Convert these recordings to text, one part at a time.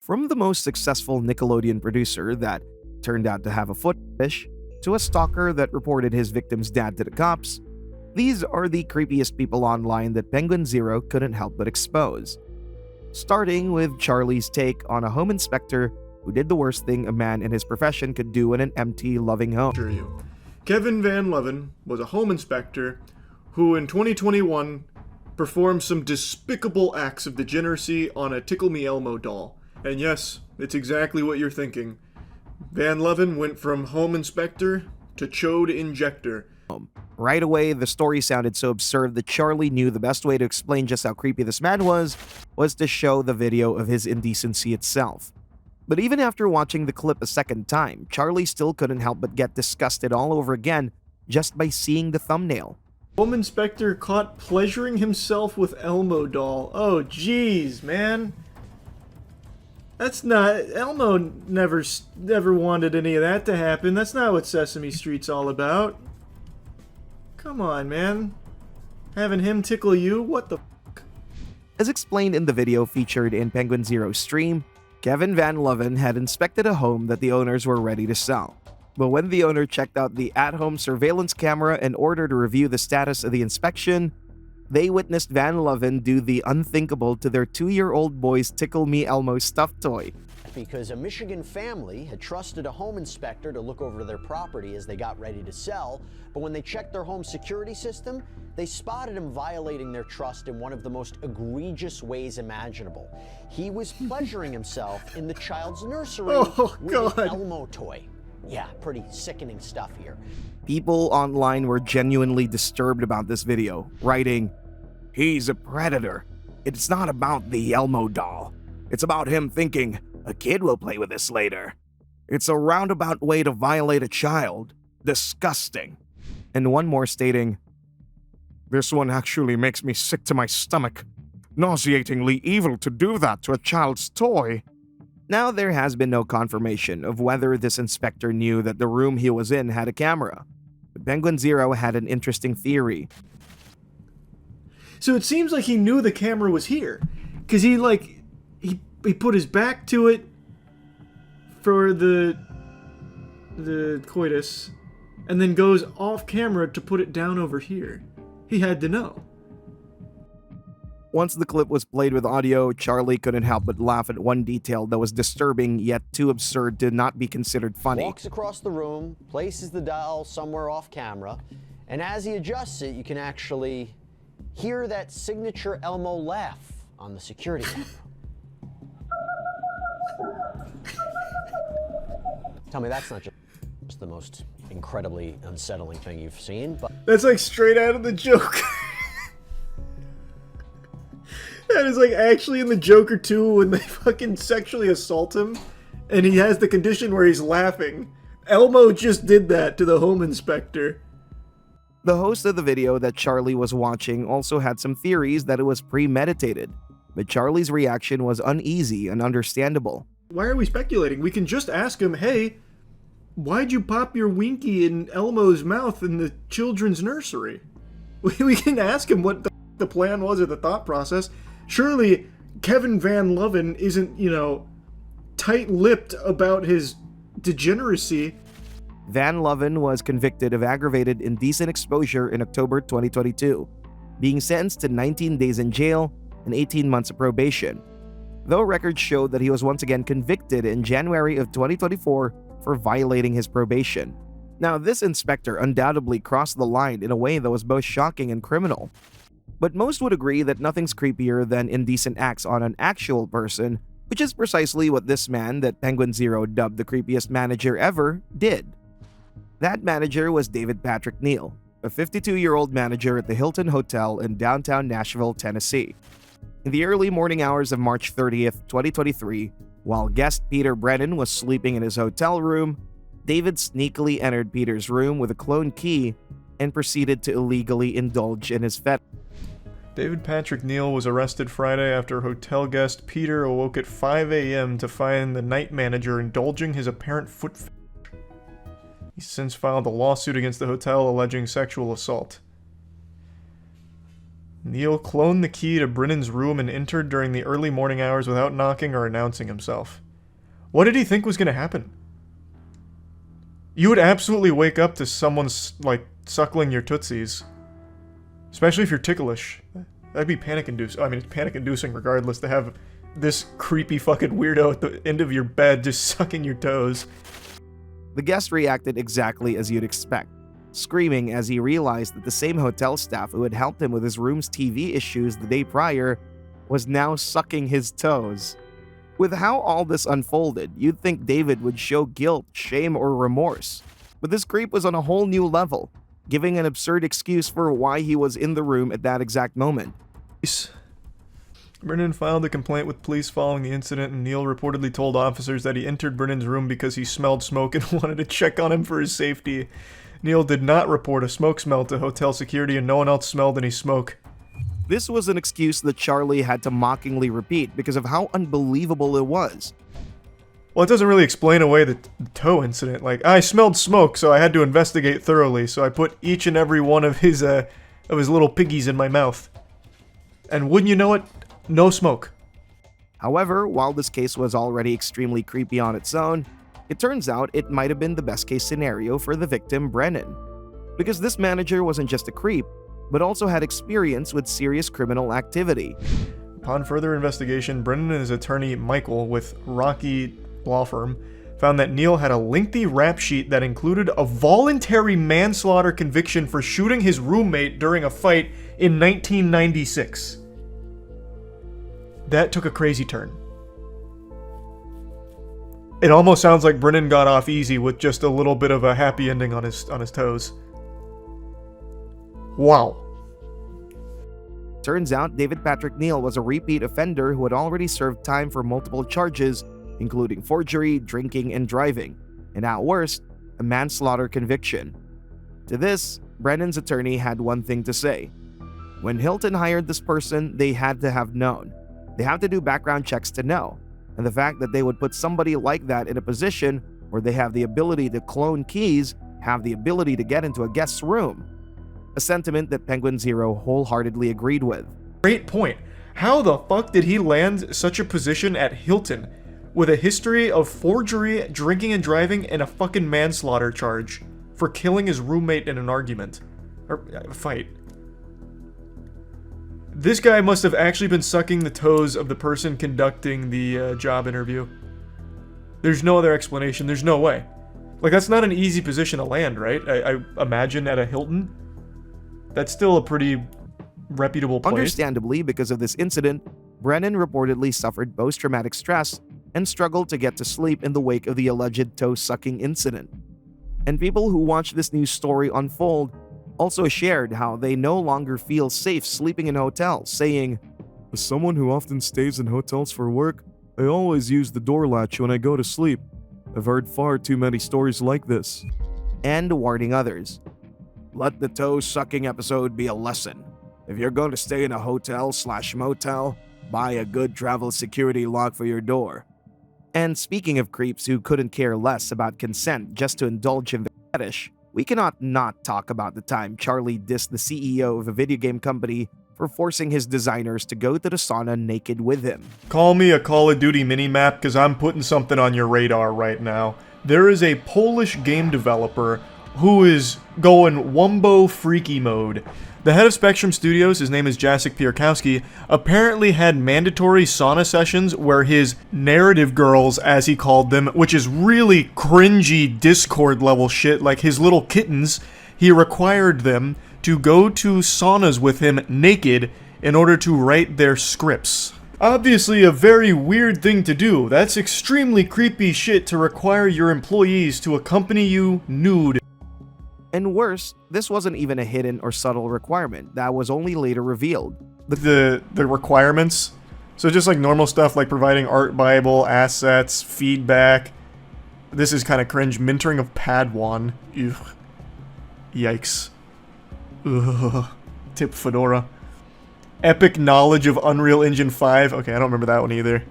From the most successful Nickelodeon producer that turned out to have a foot fetish, to a stalker that reported his victim's dad to the cops, these are the creepiest people online that Penguinz0 couldn't help but expose. Starting with Charlie's take on a home inspector who did the worst thing a man in his profession could do in an empty, loving home. Kevin Van Leven was a home inspector who in 2021 performed some despicable acts of degeneracy on a Tickle Me Elmo doll. And yes, it's exactly what you're thinking. Van Leven went from home inspector to chode injector. Right away, the story sounded so absurd that Charlie knew the best way to explain just how creepy this man was to show the video of his indecency itself. But even after watching the clip a second time, Charlie still couldn't help but get disgusted all over again just by seeing the thumbnail. Home inspector caught pleasuring himself with Elmo doll. Oh jeez, man. That's not... Elmo never wanted any of that to happen. That's not what Sesame Street's all about. Come on, man. Having him tickle you? What the f***? As explained in the video featured in Penguinz0's stream, Kevin Van Leven had inspected a home that the owners were ready to sell. But when the owner checked out the at-home surveillance camera in order to review the status of the inspection, they witnessed Van Leven do the unthinkable to their 2-year-old boy's Tickle Me Elmo stuffed toy. Because a Michigan family had trusted a home inspector to look over their property as they got ready to sell, but when they checked their home security system, they spotted him violating their trust in one of the most egregious ways imaginable. He was pleasuring himself in the child's nursery with an Elmo toy. Yeah, pretty sickening stuff here. People online were genuinely disturbed about this video, writing, "He's a predator. It's not about the Elmo doll. It's about him thinking, a kid will play with this later. It's a roundabout way to violate a child. Disgusting." And one more stating, "This one actually makes me sick to my stomach. Nauseatingly evil to do that to a child's toy." Now, there has been no confirmation of whether this inspector knew that the room he was in had a camera, but Penguinz0 had an interesting theory. So it seems like he knew the camera was here, because he put his back to it for the coitus, and then goes off camera to put it down over here. He had to know. Once the clip was played with audio, Charlie couldn't help but laugh at one detail that was disturbing yet too absurd to not be considered funny. Walks across the room, places the doll somewhere off camera, and as he adjusts it, you can actually hear that signature Elmo laugh on the security camera. Tell me that's not just the most incredibly unsettling thing you've seen, but... That's like straight out of the joke. That is like actually in the Joker 2 when they fucking sexually assault him and he has the condition where he's laughing. Elmo just did that to the home inspector. The host of the video that Charlie was watching also had some theories that it was premeditated, but Charlie's reaction was uneasy and understandable. Why are we speculating? We can just ask him, hey, why'd you pop your Winky in Elmo's mouth in the children's nursery? We can ask him what the plan was or the thought process. Surely Kevin Van Leven isn't, tight-lipped about his degeneracy. Van Leven was convicted of aggravated indecent exposure in October 2022, being sentenced to 19 days in jail and 18 months of probation, though records showed that he was once again convicted in January of 2024 for violating his probation. Now, this inspector undoubtedly crossed the line in a way that was both shocking and criminal. But most would agree that nothing's creepier than indecent acts on an actual person, which is precisely what this man that Penguinz0 dubbed the creepiest manager ever did. That manager was David Patrick Neal, a 52-year-old manager at the Hilton Hotel in downtown Nashville, Tennessee. In the early morning hours of March 30th, 2023, while guest Peter Brennan was sleeping in his hotel room, David sneakily entered Peter's room with a clone key and proceeded to illegally indulge in his fetish. David Patrick Neal was arrested Friday after hotel guest Peter awoke at 5 a.m. to find the night manager indulging his apparent foot fetish. He's since filed a lawsuit against the hotel alleging sexual assault. Neil cloned the key to Brennan's room and entered during the early morning hours without knocking or announcing himself. What did he think was going to happen? You would absolutely wake up to someone, like, suckling your tootsies. Especially if you're ticklish. That'd be panic-inducing. I mean, it's panic-inducing regardless to have this creepy fucking weirdo at the end of your bed just sucking your toes. The guest reacted exactly as you'd expect, screaming as he realized that the same hotel staff who had helped him with his room's TV issues the day prior was now sucking his toes. With how all this unfolded, you'd think David would show guilt, shame, or remorse. But this creep was on a whole new level, giving an absurd excuse for why he was in the room at that exact moment. Brennan filed a complaint with police following the incident, and Neil reportedly told officers that he entered Brennan's room because he smelled smoke and wanted to check on him for his safety. Neil did not report a smoke smell to hotel security, and no one else smelled any smoke. This was an excuse that Charlie had to mockingly repeat because of how unbelievable it was. Well, it doesn't really explain away the toe incident. Like, I smelled smoke, so I had to investigate thoroughly, so I put each and every one of his little piggies in my mouth. And wouldn't you know it, no smoke. However, while this case was already extremely creepy on its own, it turns out it might have been the best case scenario for the victim, Brennan. Because this manager wasn't just a creep, but also had experience with serious criminal activity. Upon further investigation, Brennan and his attorney, Michael, with Rocky Law Firm, found that Neil had a lengthy rap sheet that included a voluntary manslaughter conviction for shooting his roommate during a fight in 1996. That took a crazy turn. It almost sounds like Brennan got off easy with just a little bit of a happy ending on his toes. Wow. Turns out David Patrick Neal was a repeat offender who had already served time for multiple charges, including forgery, drinking, and driving, and at worst, a manslaughter conviction. To this, Brennan's attorney had one thing to say. When Hilton hired this person, they had to have known. They have to do background checks to know, and the fact that they would put somebody like that in a position where they have the ability to clone keys, have the ability to get into a guest's room. A sentiment that Penguinz0 wholeheartedly agreed with. Great point. How the fuck did he land such a position at Hilton with a history of forgery, drinking and driving, and a fucking manslaughter charge for killing his roommate in an argument? Or a fight. This guy must have actually been sucking the toes of the person conducting the job interview. There's no other explanation. There's no way. Like, that's not an easy position to land, right? I imagine at a Hilton. That's still a pretty reputable place. Understandably, because of this incident, Brennan reportedly suffered post-traumatic stress and struggled to get to sleep in the wake of the alleged toe-sucking incident. And people who watched this news story unfold also shared how they no longer feel safe sleeping in hotels, saying, "As someone who often stays in hotels for work, I always use the door latch when I go to sleep. I've heard far too many stories like this." And warning others. Let the toe-sucking episode be a lesson. If you're going to stay in a hotel/motel, buy a good travel security lock for your door. And speaking of creeps who couldn't care less about consent just to indulge in their fetish, we cannot not talk about the time Charlie dissed the CEO of a video game company for forcing his designers to go to the sauna naked with him. Call me a Call of Duty minimap, because I'm putting something on your radar right now. There is a Polish game developer who is going wumbo freaky mode. The head of Spectrum Studios, his name is Jacek Pierkowski, apparently had mandatory sauna sessions where his narrative girls, as he called them, which is really cringy Discord level shit, like his little kittens, he required them to go to saunas with him naked in order to write their scripts. Obviously a very weird thing to do. That's extremely creepy shit to require your employees to accompany you nude. And worse, this wasn't even a hidden or subtle requirement that was only later revealed. The requirements? So just like normal stuff like providing art bible, assets, feedback. This is kind of cringe. Mentoring of Padawan. Ugh. Yikes. Ugh. Tip Fedora. Epic knowledge of Unreal Engine 5. Okay, I don't remember that one either.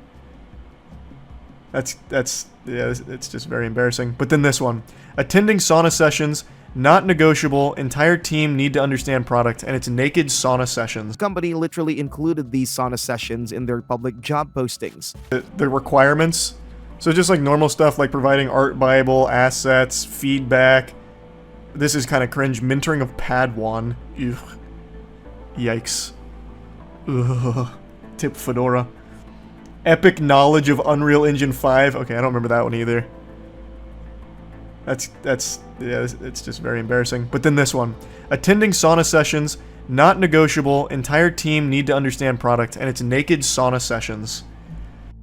Yeah, it's just very embarrassing. But then this one. Attending sauna sessions, not negotiable, entire team need to understand product, and it's naked sauna sessions. The company literally included these sauna sessions in their public job postings. The requirements, so just like normal stuff like providing art bible, assets, feedback. This is kind of cringe. Mentoring of Padawan. Ew. Yikes. Ugh. Tip Fedora. Epic knowledge of Unreal Engine 5. Okay, I don't remember that one either. It's just very embarrassing. But then this one. Attending sauna sessions, not negotiable, entire team need to understand product, and it's naked sauna sessions.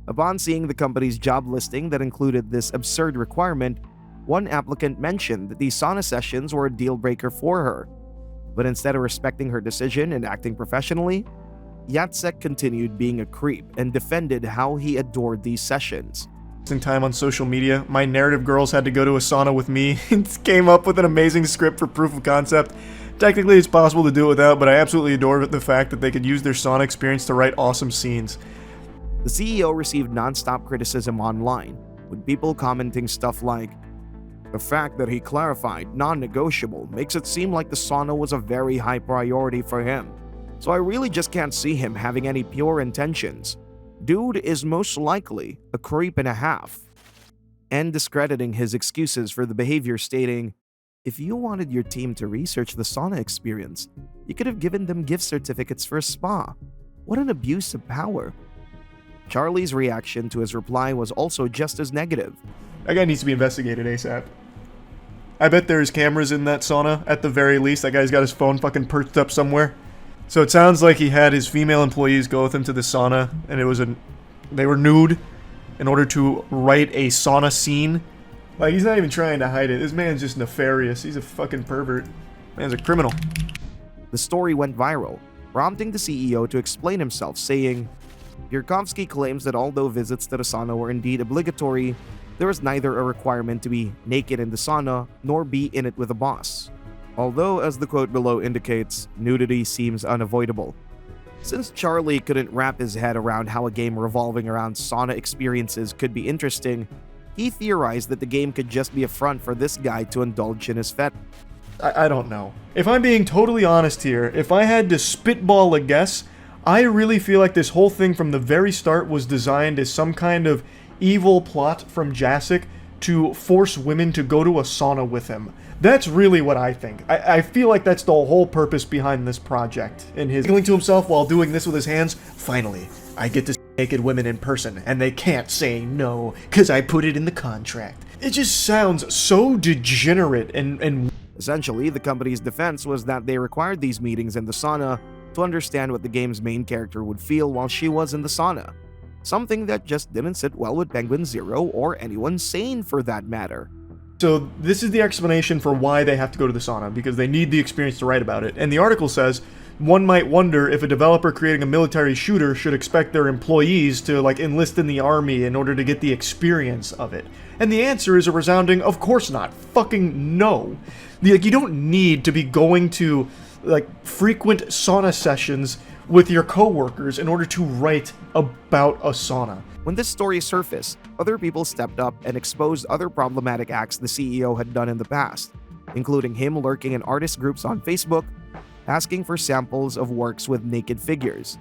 Upon seeing the company's job listing that included this absurd requirement, one applicant mentioned that these sauna sessions were a deal breaker for her. But instead of respecting her decision and acting professionally, Jacek continued being a creep and defended how he adored these sessions. Time on social media, my narrative girls had to go to a sauna with me and came up with an amazing script for proof of concept. Technically it's possible to do it without, but I absolutely adore the fact that they could use their sauna experience to write awesome scenes. The CEO received non-stop criticism online, with people commenting stuff like, "The fact that he clarified non-negotiable makes it seem like the sauna was a very high priority for him. So I really just can't see him having any pure intentions. Dude is most likely a creep and a half." And discrediting his excuses for the behavior, stating, "If you wanted your team to research the sauna experience, you could have given them gift certificates for a spa. What an abuse of power." Charlie's reaction to his reply was also just as negative. That guy needs to be investigated ASAP. I bet there's cameras in that sauna, at the very least. That guy's got his phone fucking perched up somewhere. So it sounds like he had his female employees go with him to the sauna, and they were nude in order to write a sauna scene. Like, he's not even trying to hide it. This man's just nefarious. He's a fucking pervert. Man's a criminal. The story went viral, prompting the CEO to explain himself, saying, "Pierkowski claims that although visits to the sauna were indeed obligatory, there was neither a requirement to be naked in the sauna nor be in it with a boss. Although, as the quote below indicates, nudity seems unavoidable." Since Charlie couldn't wrap his head around how a game revolving around sauna experiences could be interesting, he theorized that the game could just be a front for this guy to indulge in his fetish. I don't know. If I'm being totally honest here, if I had to spitball a guess, I really feel like this whole thing from the very start was designed as some kind of evil plot from Jacek to force women to go to a sauna with him. That's really what I think. I feel like that's the whole purpose behind this project. And his giggling to himself while doing this with his hands, "Finally, I get to see naked women in person, and they can't say no, because I put it in the contract." It just sounds so degenerate and Essentially, the company's defense was that they required these meetings in the sauna to understand what the game's main character would feel while she was in the sauna. Something that just didn't sit well with Penguinz0 or anyone sane for that matter. So this is the explanation for why they have to go to the sauna, because they need the experience to write about it. And the article says, one might wonder if a developer creating a military shooter should expect their employees to enlist in the army in order to get the experience of it. And the answer is a resounding, of course not. Fucking no. You don't need to be going to frequent sauna sessions with your coworkers in order to write about a sauna. When this story surfaced, other people stepped up and exposed other problematic acts the CEO had done in the past, including him lurking in artist groups on Facebook, asking for samples of works with naked figures.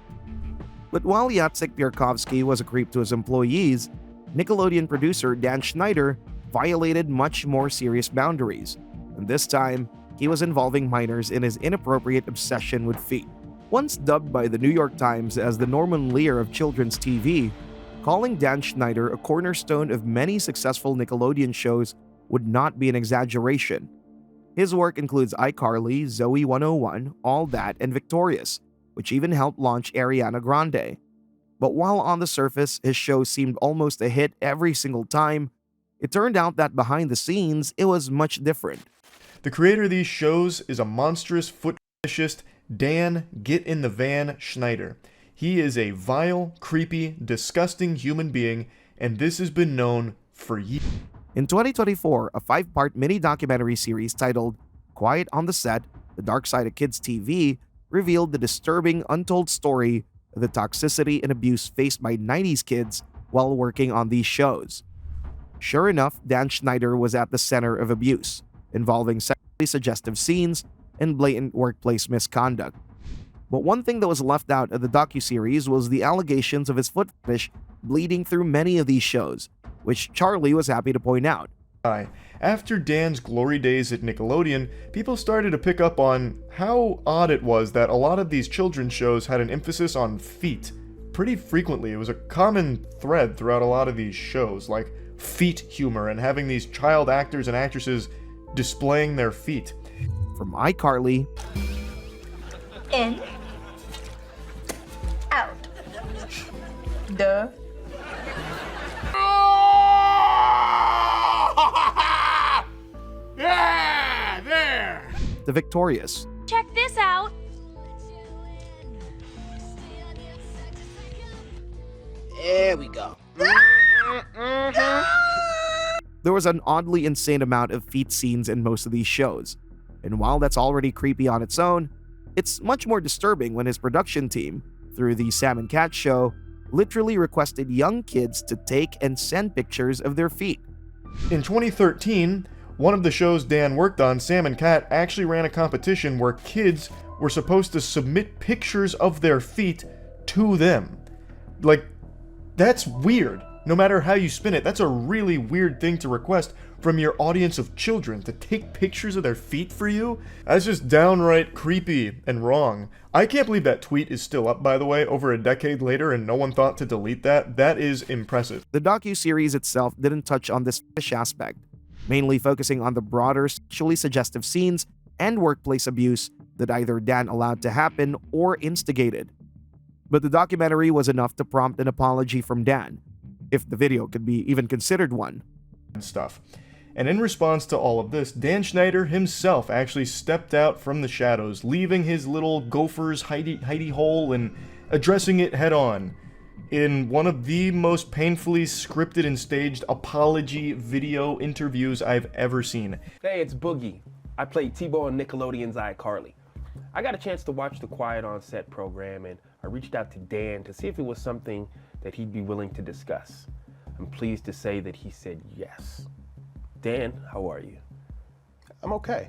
But while Jacek Pierkowski was a creep to his employees, Nickelodeon producer Dan Schneider violated much more serious boundaries, and this time, he was involving minors in his inappropriate obsession with feet. Once dubbed by the New York Times as the Norman Lear of children's TV, calling Dan Schneider a cornerstone of many successful Nickelodeon shows would not be an exaggeration. His work includes iCarly, Zoe 101, All That, and Victorious, which even helped launch Ariana Grande. But while on the surface, his show seemed almost a hit every single time, it turned out that behind the scenes, it was much different. The creator of these shows is a monstrous foot fetishist, Dan Get in the Van Schneider. He is a vile, creepy, disgusting human being, and this has been known for years. In 2024, a 5-part mini-documentary series titled Quiet on the Set, The Dark Side of Kids TV revealed the disturbing, untold story of the toxicity and abuse faced by 90s kids while working on these shows. Sure enough, Dan Schneider was at the center of abuse, involving suggestive scenes and blatant workplace misconduct. But one thing that was left out of the docuseries was the allegations of his foot fetish bleeding through many of these shows, which Charlie was happy to point out. After Dan's glory days at Nickelodeon, people started to pick up on how odd it was that a lot of these children's shows had an emphasis on feet. Pretty frequently, it was a common thread throughout a lot of these shows, like feet humor and having these child actors and actresses displaying their feet. From iCarly, in, out, duh. Yeah, there! The Victorious, Check this out. There we go. there was an oddly insane amount of feet scenes in most of these shows. And while that's already creepy on its own, it's much more disturbing when his production team, through the Sam and Cat show, literally requested young kids to take and send pictures of their feet. In 2013, one of the shows Dan worked on, Sam and Cat, actually ran a competition where kids were supposed to submit pictures of their feet to them. Like, that's weird. No matter how you spin it, that's a really weird thing to request from your audience of children, to take pictures of their feet for you. That's just downright creepy and wrong. I can't believe that tweet is still up, by the way, over a decade later, and no one thought to delete that. That is impressive. The docuseries itself didn't touch on this fetish aspect, mainly focusing on the broader sexually suggestive scenes and workplace abuse that either Dan allowed to happen or instigated. But the documentary was enough to prompt an apology from Dan, if the video could be even considered one. Stuff. And in response to all of this, Dan Schneider himself actually stepped out from the shadows, leaving his little gopher's hidey hole and addressing it head on in one of the most painfully scripted and staged apology video interviews I've ever seen. Hey, it's Boogie. I played T-Bo on Nickelodeon's iCarly. I got a chance to watch the Quiet on Set program, and I reached out to Dan to see if it was something that he'd be willing to discuss. I'm pleased to say that he said yes. Dan, how are you? I'm okay.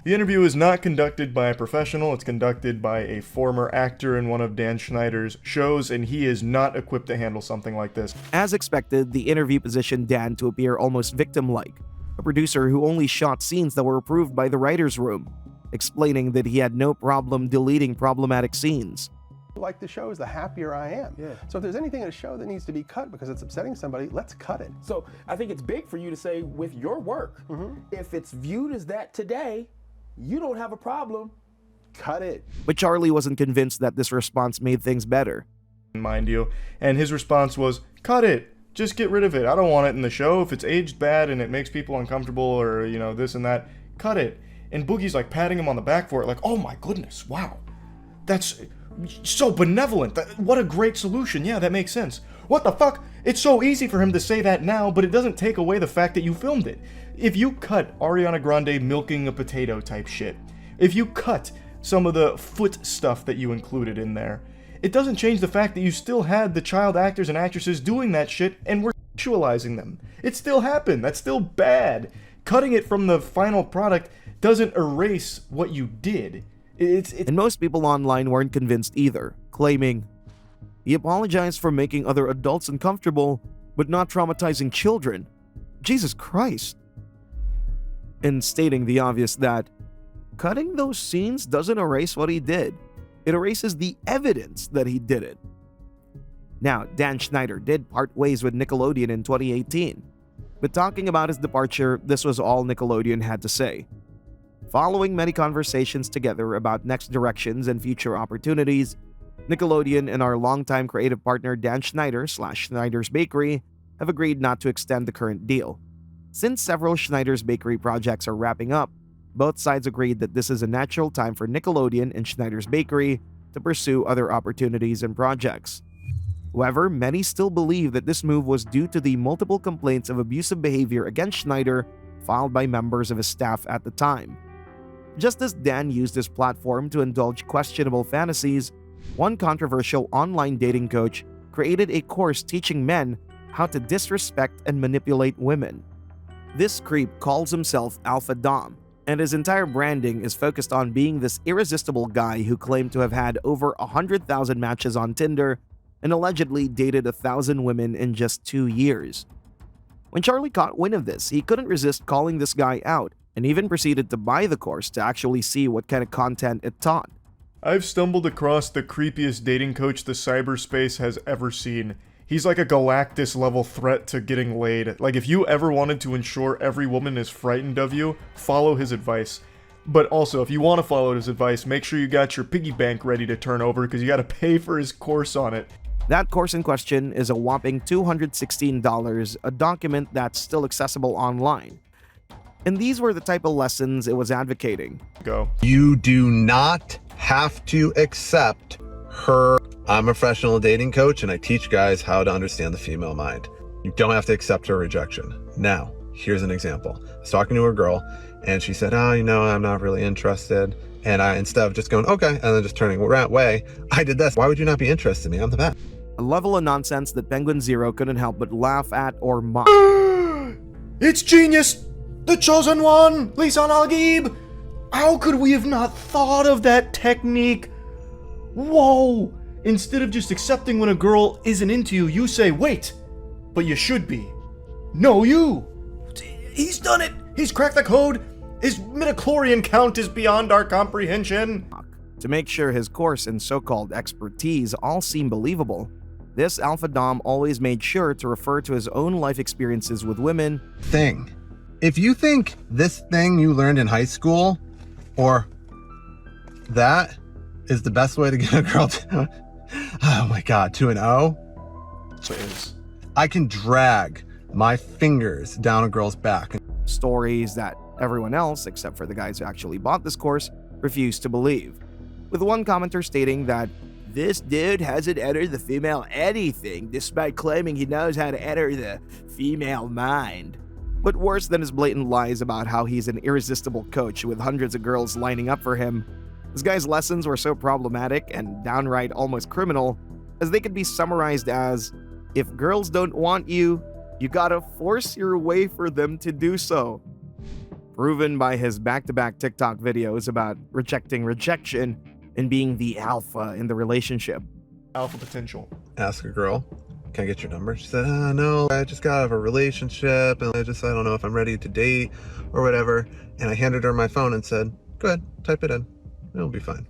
The interview is not conducted by a professional, it's conducted by a former actor in one of Dan Schneider's shows, and he is not equipped to handle something like this. As expected, the interview positioned Dan to appear almost victim-like, a producer who only shot scenes that were approved by the writer's room, explaining that he had no problem deleting problematic scenes. Like the shows, the happier I am. Yeah. So if there's anything in a show that needs to be cut because it's upsetting somebody, let's cut it. So I think it's big for you to say with your work, if it's viewed as that today, you don't have a problem. Cut it. But Charlie wasn't convinced that this response made things better. Mind you, and his response was, cut it, just get rid of it, I don't want it in the show. If it's aged bad and it makes people uncomfortable or, you know, this and that, cut it. And Boogie's like patting him on the back for it, like, oh my goodness, wow, that's so benevolent, what a great solution, yeah, that makes sense. What the fuck? It's so easy for him to say that now, but it doesn't take away the fact that you filmed it. If you cut Ariana Grande milking a potato type shit, if you cut some of the foot stuff that you included in there, it doesn't change the fact that you still had the child actors and actresses doing that shit and were sexualizing them. It still happened. That's still bad. Cutting it from the final product doesn't erase what you did. And most people online weren't convinced either, claiming, he apologized for making other adults uncomfortable, but not traumatizing children. Jesus Christ. And stating the obvious that cutting those scenes doesn't erase what he did. It erases the evidence that he did it. Now, Dan Schneider did part ways with Nickelodeon in 2018, but talking about his departure, this was all Nickelodeon had to say. Following many conversations together about next directions and future opportunities, Nickelodeon and our longtime creative partner Dan Schneider / Schneider's Bakery have agreed not to extend the current deal. Since several Schneider's Bakery projects are wrapping up, both sides agreed that this is a natural time for Nickelodeon and Schneider's Bakery to pursue other opportunities and projects. However, many still believe that this move was due to the multiple complaints of abusive behavior against Schneider filed by members of his staff at the time. Just as Dan used his platform to indulge questionable fantasies, one controversial online dating coach created a course teaching men how to disrespect and manipulate women. This creep calls himself Alpha Dom, and his entire branding is focused on being this irresistible guy who claimed to have had over 100,000 matches on Tinder and allegedly dated 1,000 women in just 2 years. When Charlie caught wind of this, he couldn't resist calling this guy out and even proceeded to buy the course to actually see what kind of content it taught. I've stumbled across the creepiest dating coach the cyberspace has ever seen. He's like a Galactus-level threat to getting laid. Like, if you ever wanted to ensure every woman is frightened of you, follow his advice. But also, if you want to follow his advice, make sure you got your piggy bank ready to turn over because you got to pay for his course on it. That course in question is a whopping $216, a document that's still accessible online. And these were the type of lessons it was advocating. Go. You do not have to accept her. I'm a professional dating coach and I teach guys how to understand the female mind. You don't have to accept her rejection. Now, here's an example. I was talking to a girl and she said, I'm not really interested. And I, instead of just going, okay, and then just turning away, I did this. Why would you not be interested in me? I'm the best. A level of nonsense that Penguinz0 couldn't help but laugh at or mock. It's genius! The chosen one! Lisan Al-Gaib! How could we have not thought of that technique? Whoa! Instead of just accepting when a girl isn't into you, you say, wait, but you should be. No, you! He's done it! He's cracked the code! His midichlorian count is beyond our comprehension! To make sure his course and so-called expertise all seem believable, this Alpha Dom always made sure to refer to his own life experiences with women. Thing. If you think this thing you learned in high school, or that, is the best way to get a girl to, oh my god, to an O? I can drag my fingers down a girl's back. Stories that everyone else, except for the guys who actually bought this course, refused to believe. With one commenter stating that this dude hasn't entered the female anything despite claiming he knows how to enter the female mind. But worse than his blatant lies about how he's an irresistible coach with hundreds of girls lining up for him, this guy's lessons were so problematic and downright almost criminal, as they could be summarized as, if girls don't want you, you gotta force your way for them to do so. Proven by his back-to-back TikTok videos about rejecting rejection and being the alpha in the relationship. Alpha potential. Ask a girl, can I get your number? She said, no, I just got out of a relationship and I don't know if I'm ready to date or whatever. And I handed her my phone and said, go ahead, type it in. It'll be fine.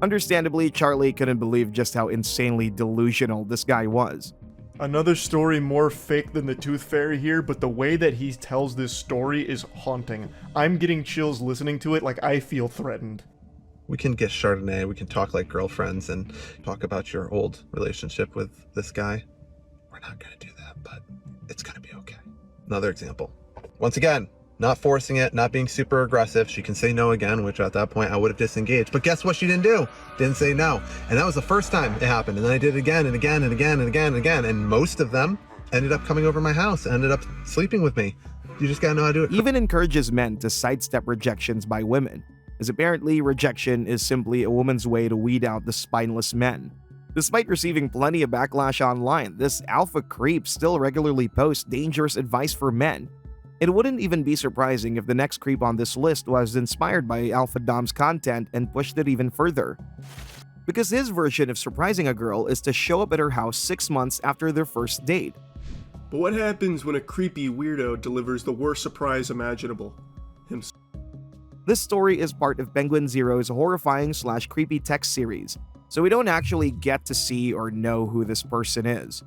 Understandably, Charlie couldn't believe just how insanely delusional this guy was. Another story more fake than the Tooth Fairy here, but the way that he tells this story is haunting. I'm getting chills listening to it, like I feel threatened. We can get Chardonnay, we can talk like girlfriends and talk about your old relationship with this guy. We're not gonna do that, but it's gonna be okay. Another example. Once again, not forcing it, not being super aggressive. She can say no again, which at that point I would have disengaged. But guess what she didn't do? Didn't say no. And that was the first time it happened. And then I did it again and again and again and again and again. And most of them ended up coming over my house, ended up sleeping with me. You just gotta know how to do it. He even encourages men to sidestep rejections by women, as apparently rejection is simply a woman's way to weed out the spineless men. Despite receiving plenty of backlash online, this alpha creep still regularly posts dangerous advice for men. It wouldn't even be surprising if the next creep on this list was inspired by Alpha Dom's content and pushed it even further. Because his version of surprising a girl is to show up at her house 6 months after their first date. But what happens when a creepy weirdo delivers the worst surprise imaginable? Himself. This story is part of Penguinz0's horrifying/creepy text series, so we don't actually get to see or know who this person is.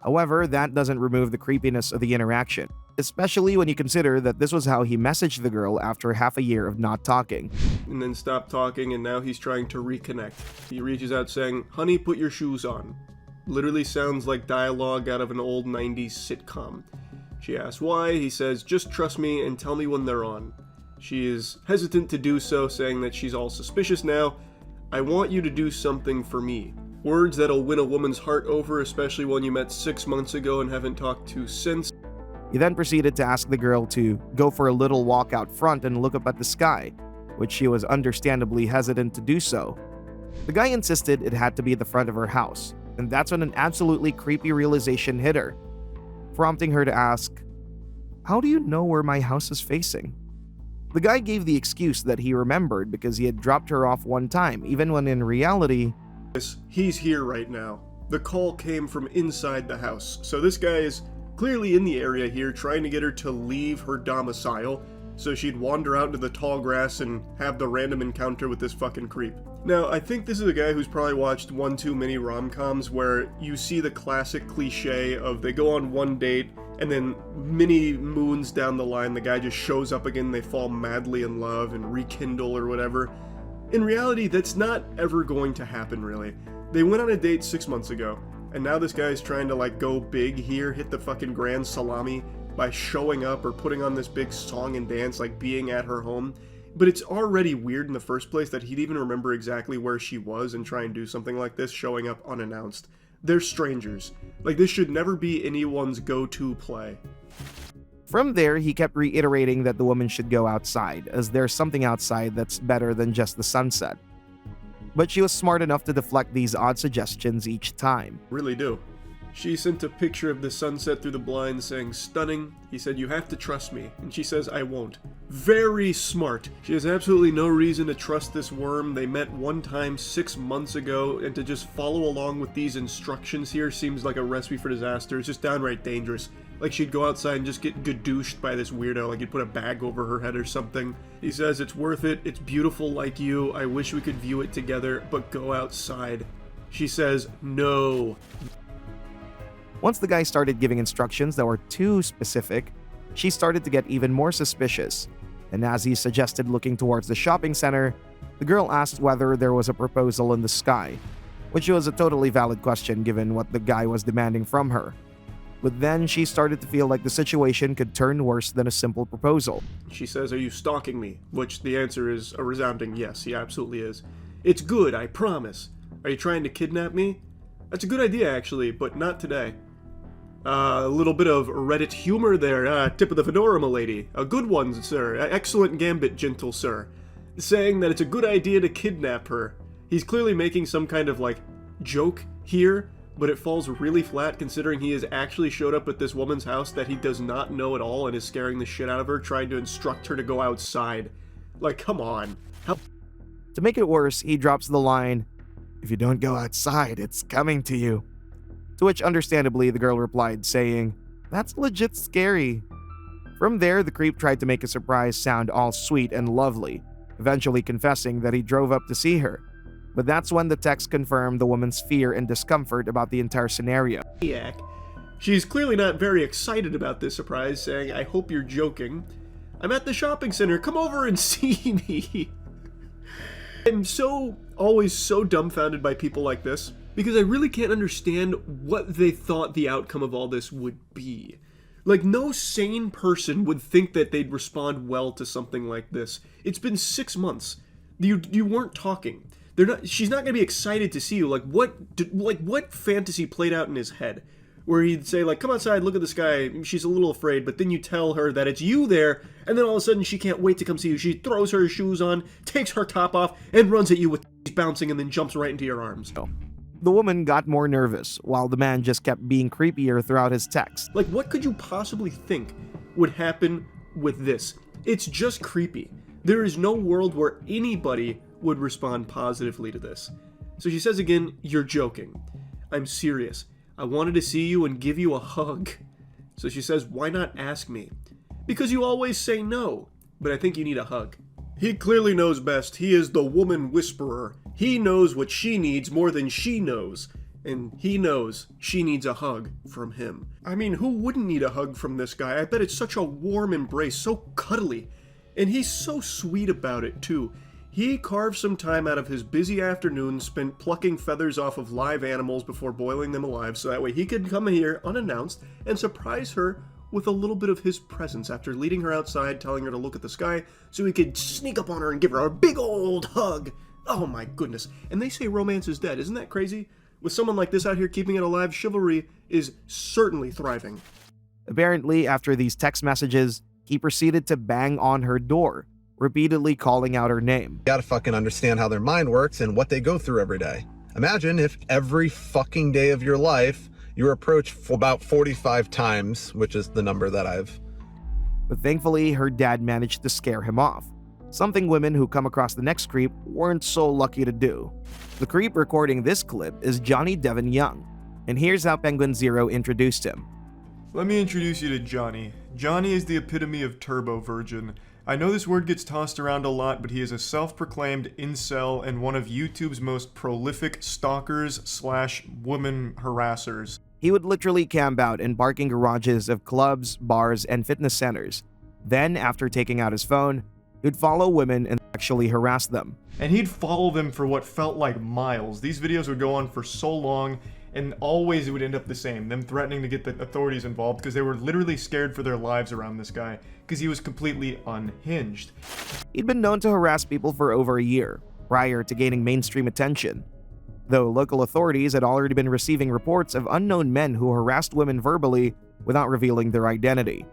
However, that doesn't remove the creepiness of the interaction, especially when you consider that this was how he messaged the girl after half a year of not talking. And then stopped talking, and now he's trying to reconnect. He reaches out saying, "Honey, put your shoes on." Literally sounds like dialogue out of an old 90s sitcom. She asks why. He says, "Just trust me and tell me when they're on." She is hesitant to do so, saying that she's all suspicious now. "I want you to do something for me." Words that'll win a woman's heart over, especially one you met 6 months ago and haven't talked to since. He then proceeded to ask the girl to go for a little walk out front and look up at the sky, which she was understandably hesitant to do so. The guy insisted it had to be the front of her house, and that's when an absolutely creepy realization hit her, prompting her to ask, "How do you know where my house is facing?" The guy gave the excuse that he remembered because he had dropped her off one time, even when in reality, he's here right now. The call came from inside the house, so this guy is clearly in the area here trying to get her to leave her domicile so she'd wander out into the tall grass and have the random encounter with this fucking creep. Now, I think this is a guy who's probably watched one too many rom-coms where you see the classic cliche of they go on one date and then many moons down the line the guy just shows up again, they fall madly in love and rekindle or whatever. In reality, that's not ever going to happen, really. They went on a date 6 months ago, and now this guy's trying to like go big here, hit the fucking grand salami by showing up or putting on this big song and dance, like being at her home. But it's already weird in the first place that he'd even remember exactly where she was and try and do something like this, showing up unannounced. They're strangers. Like, this should never be anyone's go-to play. from there, he kept reiterating that the woman should go outside, as there's something outside that's better than just the sunset. But she was smart enough to deflect these odd suggestions each time. Really do. She sent a picture of the sunset through the blinds saying, "Stunning." He said, "You have to trust me." And she says, "I won't." Very smart. She has absolutely no reason to trust this worm. They met one time 6 months ago, and to just follow along with these instructions here seems like a recipe for disaster. It's just downright dangerous. Like she'd go outside and just get gadooshed by this weirdo, like he'd put a bag over her head or something. He says, "It's worth it. It's beautiful like you. I wish we could view it together, but go outside." She says, "No." Once the guy started giving instructions that were too specific, she started to get even more suspicious. And as he suggested looking towards the shopping center, the girl asked whether there was a proposal in the sky, which was a totally valid question given what the guy was demanding from her. But then she started to feel like the situation could turn worse than a simple proposal. She says, "Are you stalking me?" Which the answer is a resounding yes, he absolutely is. "It's good, I promise." "Are you trying to kidnap me?" "That's a good idea, actually, but not today." A little bit of Reddit humor there. Tip of the fedora, milady. A good one, sir. Excellent gambit, gentle sir. Saying that it's a good idea to kidnap her. He's clearly making some kind of, like, joke here, but it falls really flat considering he has actually showed up at this woman's house that he does not know at all and is scaring the shit out of her, trying to instruct her to go outside. Like, come on. To make it worse, he drops the line, "If you don't go outside, it's coming to you." To which, understandably, the girl replied, saying, "That's legit scary." From there, the creep tried to make a surprise sound all sweet and lovely, eventually confessing that he drove up to see her. But that's when the text confirmed the woman's fear and discomfort about the entire scenario. She's clearly not very excited about this surprise, saying, "I hope you're joking. I'm at the shopping center. Come over and see me." I'm always so dumbfounded by people like this, because I really can't understand what they thought the outcome of all this would be. Like, no sane person would think that they'd respond well to something like this. It's been 6 months. You weren't talking. She's not gonna be excited to see you. Like, what fantasy played out in his head? Where he'd say, like, "Come outside, look at the sky." She's a little afraid, but then you tell her that it's you there, and then all of a sudden she can't wait to come see you. She throws her shoes on, takes her top off, and runs at you with bouncing, and then jumps right into your arms. The woman got more nervous, while the man just kept being creepier throughout his text. Like, what could you possibly think would happen with this? It's just creepy. There is no world where anybody would respond positively to this. So she says again, "You're joking." "I'm serious. I wanted to see you and give you a hug." So she says, "Why not ask me?" "Because you always say no, but I think you need a hug." He clearly knows best. He is the woman whisperer. He knows what she needs more than she knows. And he knows she needs a hug from him. I mean, who wouldn't need a hug from this guy? I bet it's such a warm embrace, so cuddly. And he's so sweet about it, too. He carved some time out of his busy afternoon spent plucking feathers off of live animals before boiling them alive, so that way he could come here unannounced and surprise her with a little bit of his presence after leading her outside, telling her to look at the sky, so he could sneak up on her and give her a big old hug. Oh my goodness. And they say romance is dead. Isn't that crazy? With someone like this out here keeping it alive, chivalry is certainly thriving. Apparently, after these text messages, he proceeded to bang on her door, repeatedly calling out her name. You gotta fucking understand how their mind works and what they go through every day. Imagine if every fucking day of your life you were approached for about 45 times, which is the number that I've but thankfully her dad managed to scare him off, something women who come across the next creep weren't so lucky to do. The creep recording this clip is Johnny Devin Young, and here's how Penguinz0 introduced him. Let me introduce you to Johnny. Johnny is the epitome of turbo virgin. I know this word gets tossed around a lot, but he is a self-proclaimed incel and one of YouTube's most prolific stalkers/woman harassers. He would literally camp out in parking garages of clubs, bars, and fitness centers. Then, after taking out his phone, he'd follow women and actually harass them. And he'd follow them for what felt like miles. These videos would go on for so long, and always it would end up the same, them threatening to get the authorities involved because they were literally scared for their lives around this guy because he was completely unhinged. He'd been known to harass people for over a year, prior to gaining mainstream attention. Though local authorities had already been receiving reports of unknown men who harassed women verbally without revealing their identity.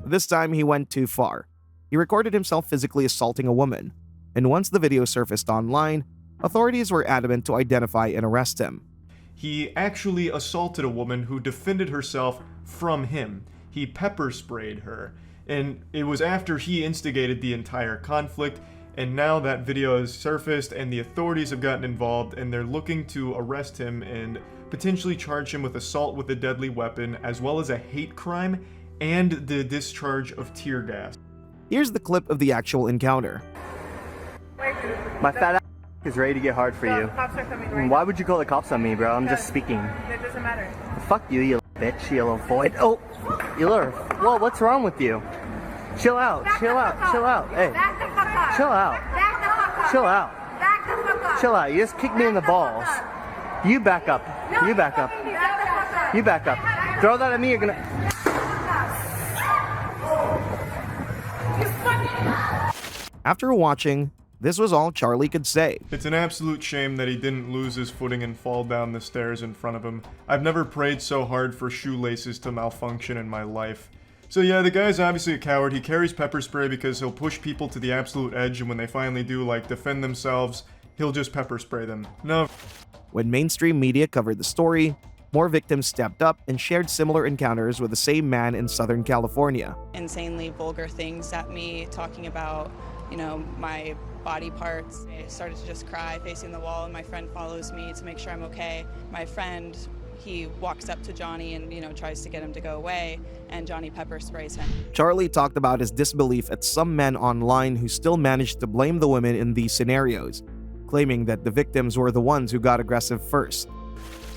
This time he went too far. He recorded himself physically assaulting a woman, and once the video surfaced online, authorities were adamant to identify and arrest him. He actually assaulted a woman who defended herself from him. He pepper sprayed her, and it was after he instigated the entire conflict, and now that video has surfaced and the authorities have gotten involved and they're looking to arrest him and potentially charge him with assault with a deadly weapon as well as a hate crime and the discharge of tear gas. Here's the clip of the actual encounter. My fat ass is ready to get hard for you. Cops are coming right Why would you call the cops on me, bro? I'm just speaking. It doesn't matter. Fuck you, you bitch, you little void. Oh, you little. Whoa, what's wrong with you? Chill out, chill out, chill out. Hey, chill out. Chill out. Chill out. You just kicked me in the balls. You back up. You back up. You back up. Throw that at me, you're gonna. After watching, this was all Charlie could say. It's an absolute shame that he didn't lose his footing and fall down the stairs in front of him. I've never prayed so hard for shoelaces to malfunction in my life. So yeah, the guy's obviously a coward. He carries pepper spray because he'll push people to the absolute edge, and when they finally do, like, defend themselves, he'll just pepper spray them. No. When mainstream media covered the story, more victims stepped up and shared similar encounters with the same man in Southern California. Insanely vulgar things at me, talking about, you know, my body parts. I started to just cry facing the wall, and my friend follows me to make sure I'm okay. My friend, he walks up to Johnny and, you know, tries to get him to go away, and Johnny pepper sprays him. Charlie talked about his disbelief at some men online who still managed to blame the women in these scenarios, claiming that the victims were the ones who got aggressive first.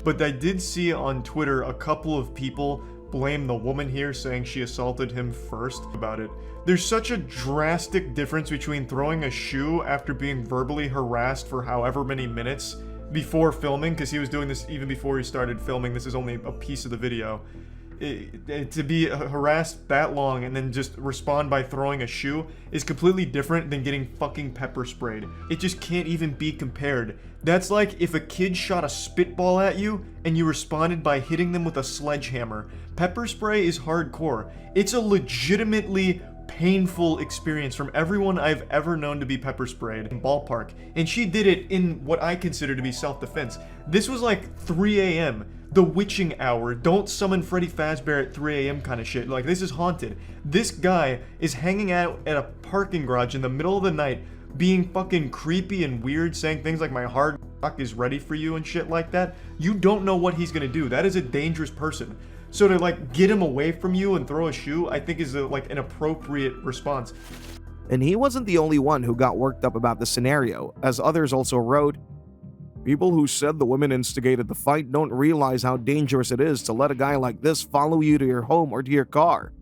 But I did see on Twitter a couple of people blame the woman here, saying she assaulted him first about it. There's such a drastic difference between throwing a shoe after being verbally harassed for however many minutes before filming, because he was doing this even before he started filming. This is only a piece of the video. To be harassed that long and then just respond by throwing a shoe is completely different than getting fucking pepper sprayed. It just can't even be compared. That's like if a kid shot a spitball at you and you responded by hitting them with a sledgehammer. Pepper spray is hardcore. It's a legitimately painful experience from everyone I've ever known to be pepper sprayed in ballpark, and she did it in what I consider to be self-defense. This was like 3 a.m. the witching hour, don't summon Freddy Fazbear at 3 a.m. kind of shit. Like, this is haunted. This guy is hanging out at a parking garage in the middle of the night being fucking creepy and weird, saying things like my hard cock is ready for you and shit like that. You don't know what he's gonna do. That is a dangerous person. So to like get him away from you and throw a shoe, I think is like an appropriate response. And he wasn't the only one who got worked up about the scenario, as others also wrote, "People who said the women instigated the fight don't realize how dangerous it is to let a guy like this follow you to your home or to your car.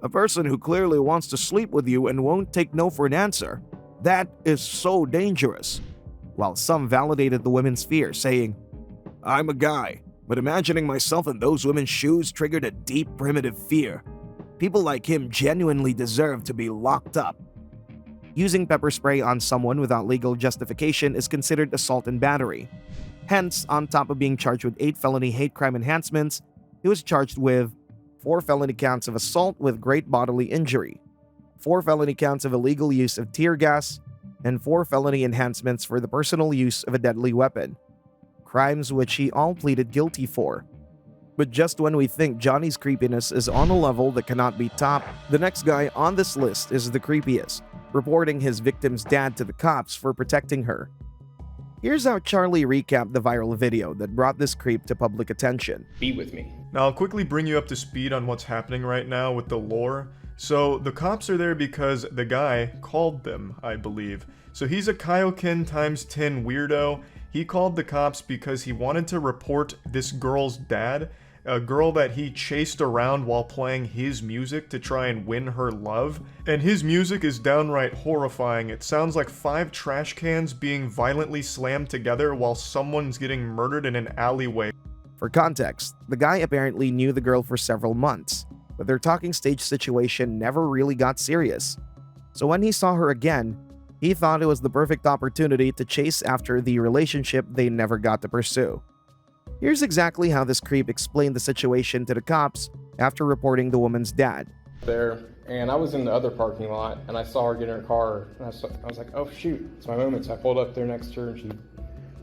A person who clearly wants to sleep with you and won't take no for an answer. That is so dangerous." While some validated the women's fear, saying, "I'm a guy, but imagining myself in those women's shoes triggered a deep primitive fear. People like him genuinely deserve to be locked up." Using pepper spray on someone without legal justification is considered assault and battery. Hence, on top of being charged with 8 felony hate crime enhancements, he was charged with 4 felony counts of assault with great bodily injury, 4 felony counts of illegal use of tear gas, and 4 felony enhancements for the personal use of a deadly weapon, crimes which he all pleaded guilty for. But just when we think Johnny's creepiness is on a level that cannot be topped, the next guy on this list is the creepiest, reporting his victim's dad to the cops for protecting her. Here's how Charlie recapped the viral video that brought this creep to public attention. Be with me. Now I'll quickly bring you up to speed on what's happening right now with the lore. So the cops are there because the guy called them, I believe. So he's a Kaioken times 10 weirdo. He called the cops because he wanted to report this girl's dad, a girl that he chased around while playing his music to try and win her love. And his music is downright horrifying. It sounds like 5 trash cans being violently slammed together while someone's getting murdered in an alleyway. For context, the guy apparently knew the girl for several months, but their talking stage situation never really got serious. So when he saw her again, he thought it was the perfect opportunity to chase after the relationship they never got to pursue. Here's exactly how this creep explained the situation to the cops after reporting the woman's dad. There, and I was in the other parking lot, and I saw her get in her car, and I was like, oh shoot, it's my moment. So I pulled up there next to her, and she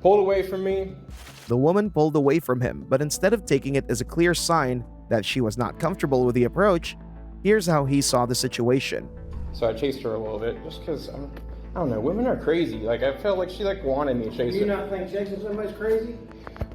pulled away from me. The woman pulled away from him, but instead of taking it as a clear sign that she was not comfortable with the approach, here's how he saw the situation. So I chased her a little bit, just because, I don't know, women are crazy. Like, I felt like she wanted me to chase her. Do you not think chasing somebody's crazy?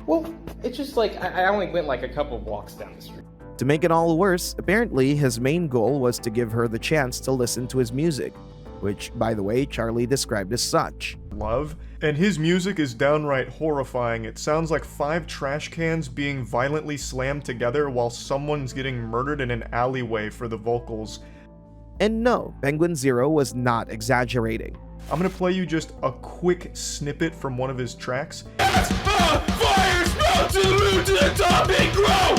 Well, it's just like, I only went like a couple blocks down the street. To make it all worse, apparently his main goal was to give her the chance to listen to his music, which, by the way, Charlie described as such. Love. And his music is downright horrifying. It sounds like 5 trash cans being violently slammed together while someone's getting murdered in an alleyway for the vocals. And no, Penguinz0 was not exaggerating. I'm gonna play you just a quick snippet from one of his tracks. Fire sprout to the moon, to the top and grow!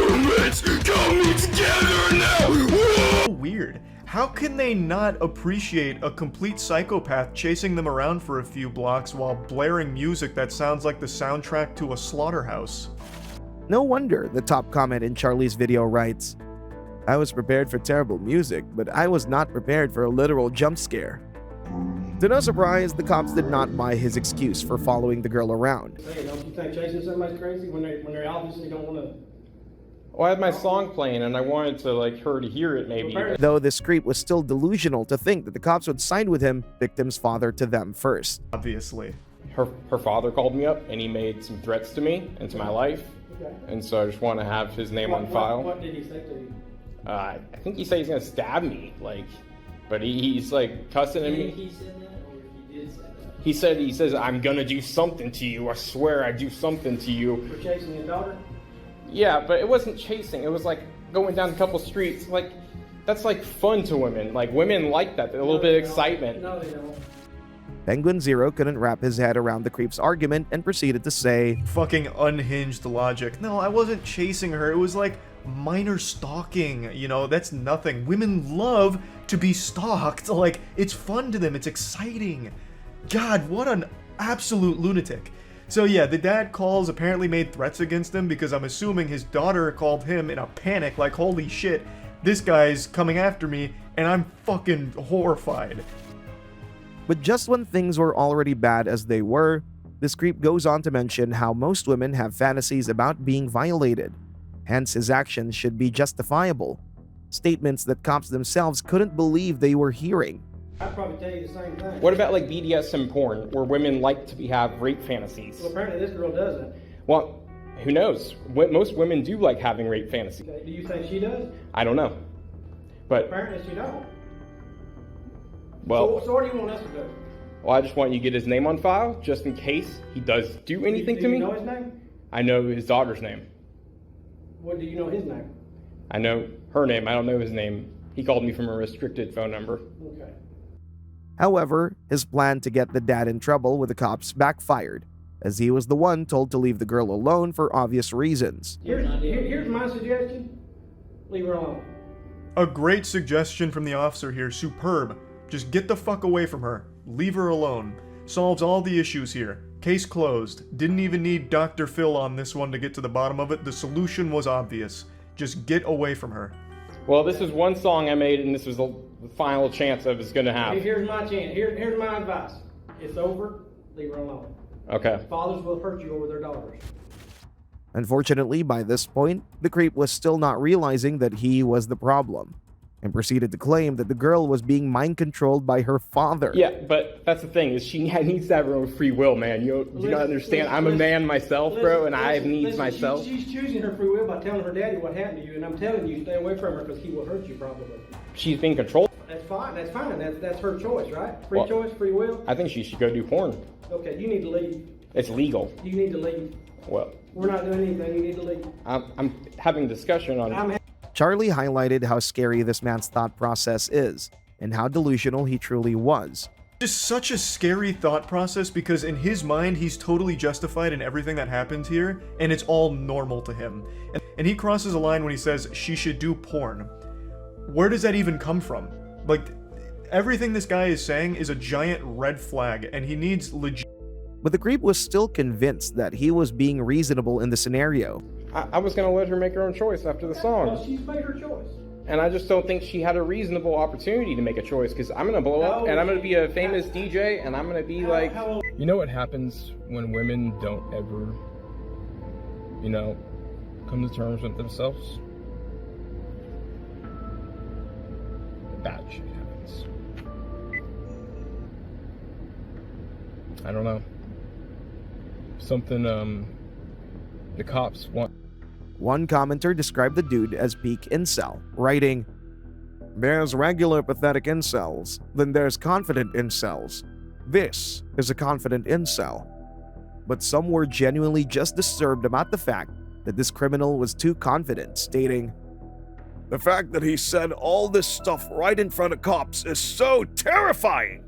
Elements coming together now! Weird. How can they not appreciate a complete psychopath chasing them around for a few blocks while blaring music that sounds like the soundtrack to a slaughterhouse? No wonder the top comment in Charlie's video writes, "I was prepared for terrible music, but I was not prepared for a literal jump scare." To no surprise, the cops did not buy his excuse for following the girl around. Hey, don't you think chasing somebody's crazy when they obviously don't want to? Well, I had my song playing, and I wanted to her to hear it maybe. Though this creep was still delusional to think that the cops would side with him, victim's father to them first. Obviously. Her father called me up, and he made some threats to me and to my life. Okay. And so I just want to have his name on file. What did he say to you? I think he said he's gonna stab me, but he's cussing at me. He said that, or he did say that? He says, I'm gonna do something to you. I swear I do something to you. For chasing your daughter? Yeah, but it wasn't chasing. It was going down a couple streets. That's fun to women. Women like that. A little bit of excitement. No, they don't. Penguinz0 couldn't wrap his head around the creep's argument and proceeded to say, fucking unhinged logic. No, I wasn't chasing her. It was minor stalking, that's nothing. Women love to be stalked. It's fun to them. It's exciting. God, what an absolute lunatic. So yeah, the dad calls, apparently made threats against him because I'm assuming his daughter called him in a panic, holy shit, this guy's coming after me, and I'm fucking horrified. But just when things were already bad as they were, this creep goes on to mention how most women have fantasies about being violated. Hence, his actions should be justifiable. Statements that cops themselves couldn't believe they were hearing. I'd probably tell you the same thing. What about BDSM porn, where women like to have rape fantasies? Well, apparently this girl doesn't. Well, who knows? Most women do like having rape fantasies. Okay. Do you think she does? I don't know. But apparently she don't. Well, so what do you want us to do? Well, I just want you to get his name on file, just in case he does do anything to me. Do you know his name? I know his daughter's name. What do you know his name? I know her name. I don't know his name. He called me from a restricted phone number. Okay. However, his plan to get the dad in trouble with the cops backfired, as he was the one told to leave the girl alone for obvious reasons. Here's my suggestion. Leave her alone. A great suggestion from the officer here. Superb. Just get the fuck away from her. Leave her alone. Solves all the issues here. Case closed. Didn't even need Dr. Phil on this one to get to the bottom of it. The solution was obvious. Just get away from her. Well, this is one song I made, and this was the final chance I was going to have. Here's my chance. Here's my advice. It's over. Leave her alone. Okay. Fathers will hurt you over their daughters. Unfortunately, by this point, the creep was still not realizing that he was the problem, and proceeded to claim that the girl was being mind-controlled by her father. Yeah, but that's the thing, is she needs to have her own free will, man. You don't understand? I'm a man myself, bro, and I have needs myself. She's choosing her free will by telling her daddy what happened to you, and I'm telling you, stay away from her because he will hurt you probably. She's being controlled. That's fine, that's her choice, right? Free choice, free will? I think she should go do porn. Okay, you need to leave. It's legal. You need to leave. Well, we're not doing anything, you need to leave. I'm having a discussion on... Charlie highlighted how scary this man's thought process is, and how delusional he truly was. Just such a scary thought process because in his mind, he's totally justified in everything that happens here, and it's all normal to him. And he crosses a line when he says she should do porn. Where does that even come from? Like, everything this guy is saying is a giant red flag, and he needs legit... But the creep was still convinced that he was being reasonable in the scenario. I was going to let her make her own choice after the song. Well, she's made her choice. And I just don't think she had a reasonable opportunity to make a choice, because I'm going to blow up, and I'm going to be a famous DJ, and I'm going to be like... You know what happens when women don't ever, come to terms with themselves? Bad shit happens. I don't know. Something, the cops want. One commenter described the dude as peak incel, writing, "There's regular pathetic incels, then there's confident incels. This is a confident incel." But some were genuinely just disturbed about the fact that this criminal was too confident, stating, "The fact that he said all this stuff right in front of cops is so terrifying."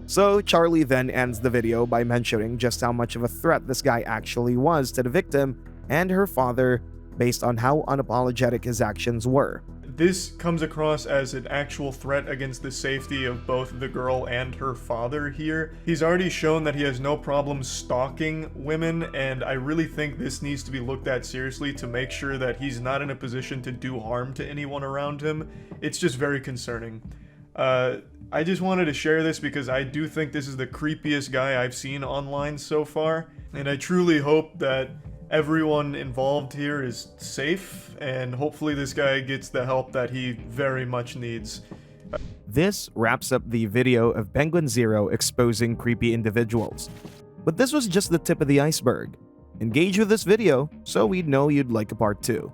So Charlie then ends the video by mentioning just how much of a threat this guy actually was to the victim and her father based on how unapologetic his actions were. This comes across as an actual threat against the safety of both the girl and her father here. He's already shown that he has no problem stalking women, and I really think this needs to be looked at seriously to make sure that he's not in a position to do harm to anyone around him. It's just very concerning. I just wanted to share this because I do think this is the creepiest guy I've seen online so far, and I truly hope that everyone involved here is safe, and hopefully this guy gets the help that he very much needs. This wraps up the video of Penguinz0 exposing creepy individuals. But this was just the tip of the iceberg. Engage with this video so we'd know you'd like a part 2.